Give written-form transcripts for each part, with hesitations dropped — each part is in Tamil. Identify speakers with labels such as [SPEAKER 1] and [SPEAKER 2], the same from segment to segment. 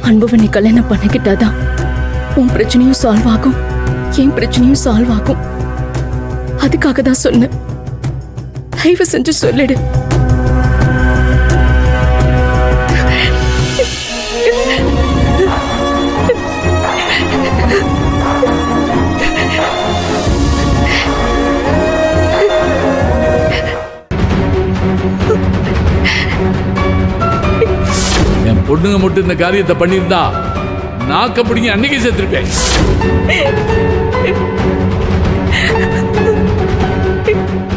[SPEAKER 1] அன்புவை நீ கல்யாணம் பண்ணிக்கிட்டாதான் உன் பிரச்சனையும் சால்வ் ஆகும், என் பிரச்சனையும் சால்வ் ஆகும். அதுக்காக தான் சொன்னேன். தயவு செஞ்சு சொல்லிடு.
[SPEAKER 2] என் பொண்ணுங்க மட்டும் இந்த காரியத்தை பண்ணியிருந்தா நாக்க பிடிங்க அன்னைக்கு சேர்த்திருப்பேன்.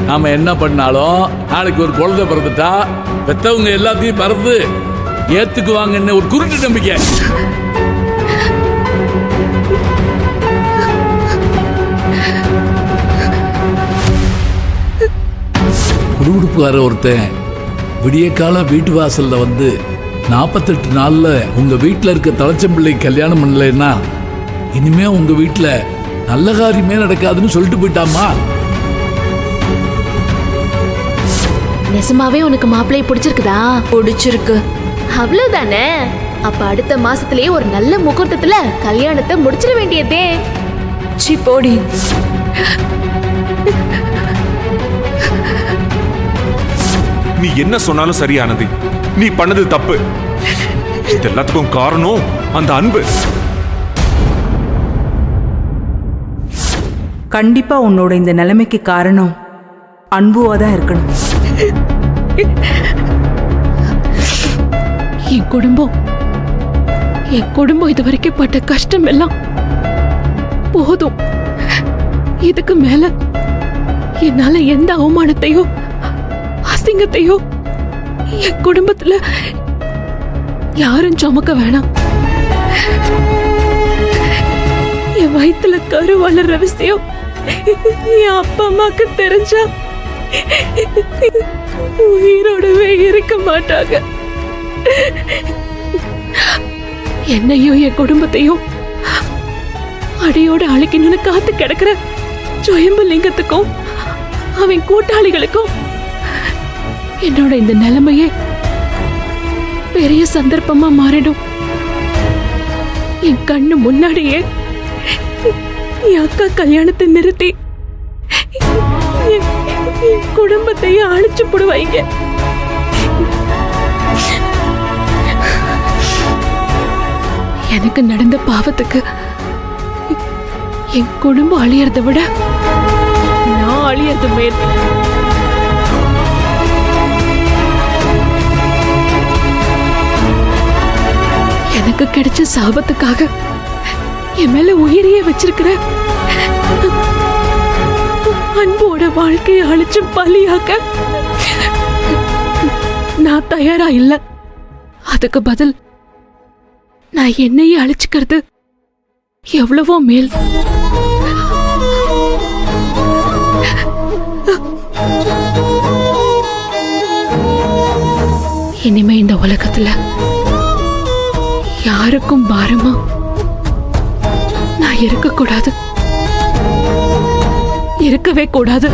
[SPEAKER 2] நாம என்ன பண்ணாலும் நாளைக்கு ஒரு குழந்தை பிறந்துட்டா பெத்தவங்க எல்லாத்தையும் பறந்து ஏத்துக்குவாங்கன்னு ஒரு குருட்டு நம்பிக்கை. குடுகுடுப்புக்கார ஒருத்தன் விடிய கால வீட்டு வாசல்ல வந்து 48 நாள்ல உங்க வீட்டுல இருக்க தலைச்சம்பிள்ளை கல்யாணம் பண்ணலைன்னா இனிமே உங்க வீட்டுல நல்ல காரியமே நடக்காதுன்னு சொல்லிட்டு போயிட்டாமா.
[SPEAKER 3] நெசமாவே உனக்கு மாப்பிள்ளைய பிடிச்சிருக்குதா?
[SPEAKER 1] பிடிச்சிருக்கு.
[SPEAKER 3] அவ்வளவுதானே. அப்ப அடுத்த மாசத்திலேயே ஒரு நல்ல முகூர்த்தத்துல கல்யாணத்தை முடிச்சிட வேண்டியதே.
[SPEAKER 1] சி போடி.
[SPEAKER 4] நீ என்ன சொன்னாலும் சரியானது. நீ பண்ணது தப்பு. இது எல்லாத்துக்கும் காரணம் அந்த அன்பு.
[SPEAKER 5] கண்டிப்பா உன்னோட இந்த நிலைமைக்கு காரணம் அன்புவா தான் இருக்கணும்.
[SPEAKER 1] என் குடும்பம் இது வரைக்கும் பட்ட கஷ்டம் எல்லாம் போதும். இதுக்கு மேல என்னால எந்த அவமானத்தையோ அசிங்கத்தையோ என் குடும்பத்துல யாரும் சுமக்க வேணாம். என் வயித்துல கரு வளர்ற விஷயம் என் அப்பா அம்மாக்கு தெரிஞ்சா உயிரோடவே இருக்க மாட்டாங்க. என்னையும் என் குடும்பத்தையும் அடியோட அழிக்கணும்னு காத்து கிடக்குற ஜோயம்பலிங்கத்துக்கும் அவன் கூட்டாளிகளுக்கும் என்னோட இந்த நிலைமையே பெரிய சந்தர்ப்பமா மாறிடும். என் கண்ணு முன்னாடியே என் அக்கா கல்யாணத்தை நிறுத்தி என் குடும்பத்தையே அழிச்சு போடுவாங்க. எனக்கு நடந்த பாவத்துக்கு என் குடும்பம் அழியறதை விட நான் அழியறது மேல். எனக்கு கிடைச்ச சாபத்துக்காக என் மேல உயிரையே வச்சிருக்கிற அன்போட வாழ்க்கையை அழிச்சு பலியாக்க நான் தயாரா இல்ல. அதுக்கு பதில் நான் என்னையே அழிச்சுக்கிறது எவ்வளவோ மேல். இனிமே இந்த உலகத்துல யாருக்கும் பாரமா நான் இருக்கக்கூடாது, இருக்கவே கூடாது.